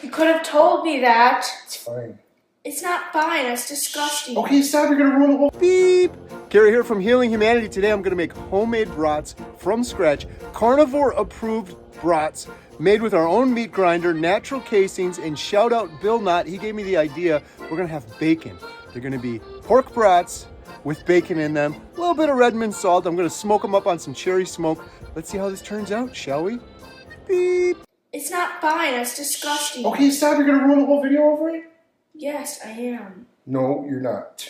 You could have told me that. It's fine. It's not fine. That's disgusting. Okay, stop. You're gonna ruin the whole Beep! Gary here from Healing Humanity. Today I'm gonna make homemade brats from scratch. Carnivore approved brats made with our own meat grinder, natural casings, and shout out Bill Knott. He gave me the idea. We're gonna have bacon. They're gonna be pork brats with bacon in them, a little bit of Redmond salt. I'm gonna smoke them up on some cherry smoke. Let's see how this turns out, shall we? Beep! It's not fine. That's disgusting. Okay, stop. You're gonna ruin the whole video over it? Yes, I am. No, you're not.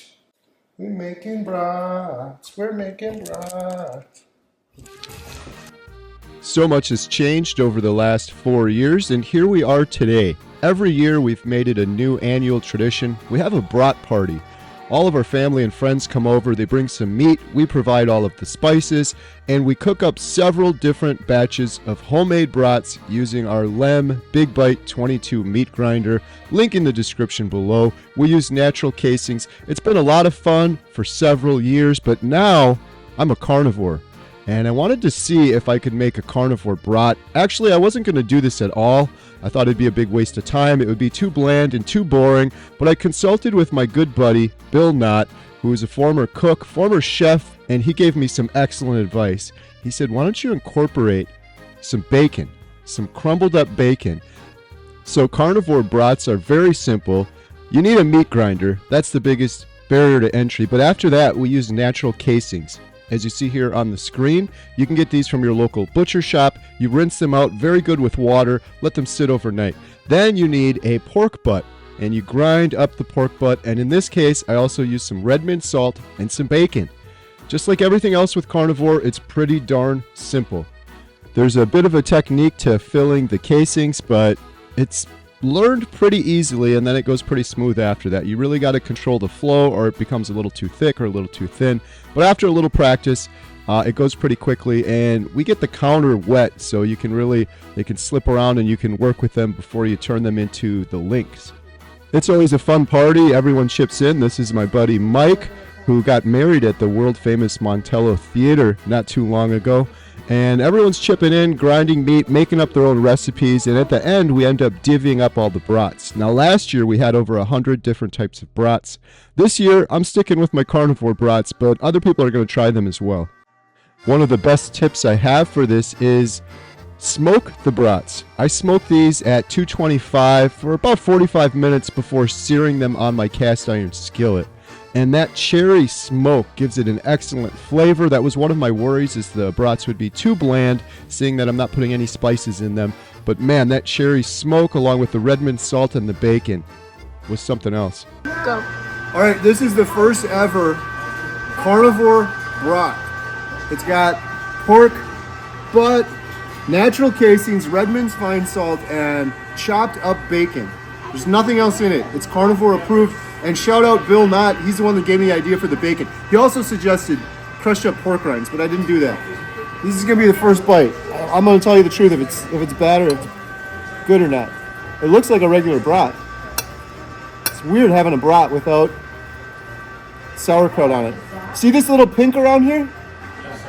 We're making brats. We're making brats. So much has changed over the last 4 years, and here we are today. Every year we've made it a new annual tradition. We have a brat party. All of our family and friends come over, they bring some meat, we provide all of the spices, and we cook up several different batches of homemade brats using our Lem Big Bite 22 meat grinder. Link in the description below. We use natural casings. It's been a lot of fun for several years, but now I'm a carnivore. And I wanted to see if I could make a carnivore brat. Actually, I wasn't going to do this at all. I thought it'd be a big waste of time. It would be too bland and too boring. But I consulted with my good buddy, Bill Knott, who is a former cook, former chef, and he gave me some excellent advice. He said, why don't you incorporate some bacon, some crumbled up bacon. So carnivore brats are very simple. You need a meat grinder. That's the biggest barrier to entry. But after that, we use natural casings. As you see here on the screen, you can get these from your local butcher shop. You rinse them out very good with water, let them sit overnight. Then you need a pork butt, and you grind up the pork butt, and in this case, I also use some Redmond salt and some bacon. Just like everything else with carnivore, it's pretty darn simple. There's a bit of a technique to filling the casings, but it's learned pretty easily, and then it goes pretty smooth after that. You really got to control the flow, or it becomes a little too thick or a little too thin. But after a little practice, it goes pretty quickly, and we get the counter wet, so you can they can slip around and you can work with them before you turn them into the links. It's always a fun party. Everyone chips in. This is my buddy Mike, who got married at the world famous Montello Theater not too long ago. And everyone's chipping in, grinding meat, making up their own recipes, and at the end we end up divvying up all the brats. Now last year we had over 100 different types of brats. This year I'm sticking with my carnivore brats, but other people are going to try them as well. One of the best tips I have for this is smoke the brats. I smoke these at 225 for about 45 minutes before searing them on my cast iron skillet. And that cherry smoke gives it an excellent flavor. That was one of my worries, is the brats would be too bland, seeing that I'm not putting any spices in them. But man, that cherry smoke along with the Redmond salt and the bacon was something else. Go. All right, this is the first ever carnivore brat. It's got pork, butt, natural casings, Redmond's fine salt, and chopped up bacon. There's nothing else in it. It's carnivore approved. And shout out Bill Knott, he's the one that gave me the idea for the bacon. He also suggested crushed up pork rinds, but I didn't do that. This is gonna be the first bite. I'm gonna tell you the truth, if it's bad or if it's good or not. It looks like a regular brat. It's weird having a brat without sauerkraut on it. See this little pink around here?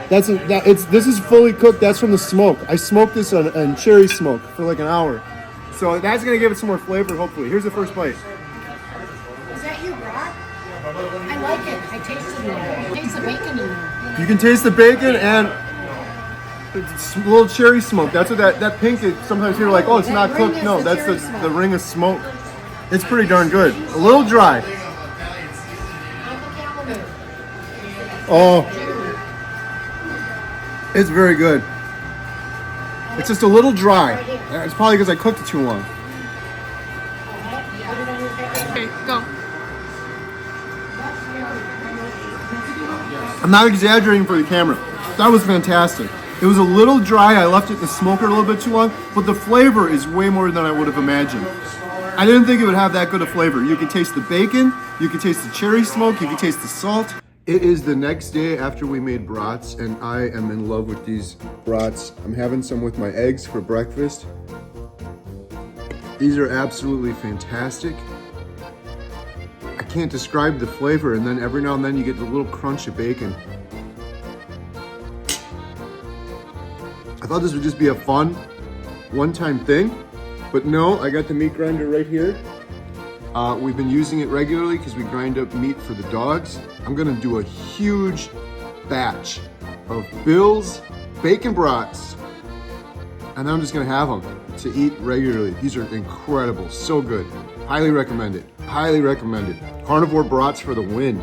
This is fully cooked. That's from the smoke. I smoked this on cherry smoke for like an hour. So that's gonna give it some more flavor, hopefully. Here's the first bite. Is that your brat? I like it. I tasted it. I taste the bacon in there. You can taste the bacon and it's a little cherry smoke. That's what that pink is. Sometimes you're like, oh, it's not cooked. No, that's the ring of smoke. It's pretty darn good. A little dry. Oh, it's very good. It's just a little dry. It's probably because I cooked it too long. Okay, go. I'm not exaggerating for the camera. That was fantastic. It was a little dry. I left it in the smoker a little bit too long, but the flavor is way more than I would have imagined. I didn't think it would have that good a flavor. You can taste the bacon, you can taste the cherry smoke, you can taste the salt. It is the next day after we made brats, and I am in love with these brats. I'm having some with my eggs for breakfast. These are absolutely fantastic. I can't describe the flavor, and then every now and then you get the little crunch of bacon. I thought this would just be a fun, one-time thing, But no, I got the meat grinder right here. We've been using it regularly because we grind up meat for the dogs. I'm gonna do a huge batch of Bill's bacon brats, and I'm just gonna have them to eat regularly. These are incredible, so good. Highly recommend it, highly recommend it. Carnivore brats for the win.